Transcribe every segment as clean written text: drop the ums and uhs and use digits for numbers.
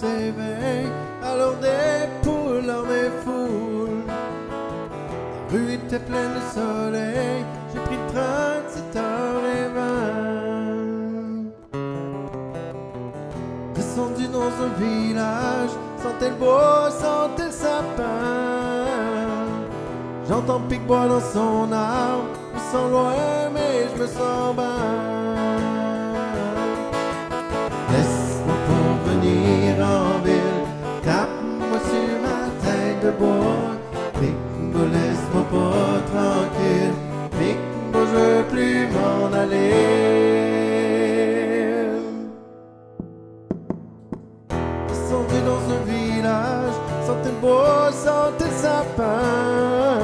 s'éveillent, alors des poules en des foules. La rue était pleine de soleil, j'ai pris le train de 7h20. Descendu dans un village, sentais le bois, sentais le sapin. J'entends Pic-Bois dans son arbre, je me sens loin mais je me sens bien. Laisse-moi venir en ville, tape-moi sur ma tête de bois. Pic-Bois, laisse-moi pas tranquille, Pic-Bois, je veux plus m'en aller. Descendu dans un village, sentais le bois, sentais le sapin.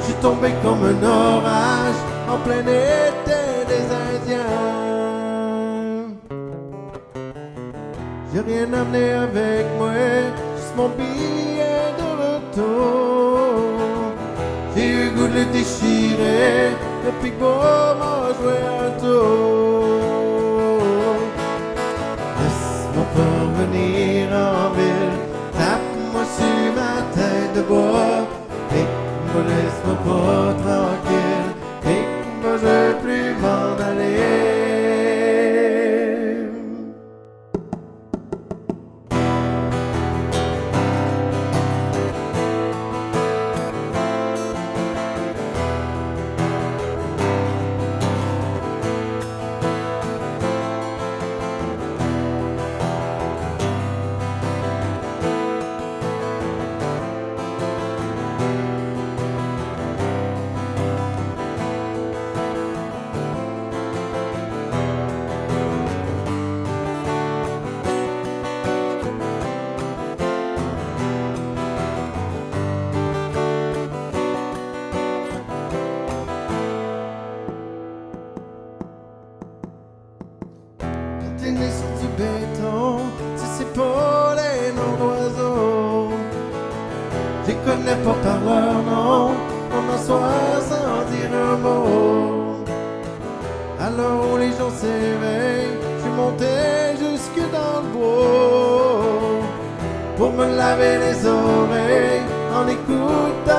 J'suis tombé comme un orage en plein été des Indiens. J'ai rien amené avec moi, juste mon billet de retour. J'ai eu le goût de le déchirer, le Pic-Bois m'a joué un tour. Laisse-moi pas revenir en ville, tape-moi sur ma tête de bois. Pic-Bois, laisse-moi pas tranquille, Pic-Bois, je veux plus m'en aller. T'es né sur du béton, si c'est pas les noms d'oiseaux. Je les connais pas par leur nom, on m'assoit sans dire un mot. Alors où les gens s'éveillent, je suis monté jusque dans le bois pour me laver les oreilles en écoutant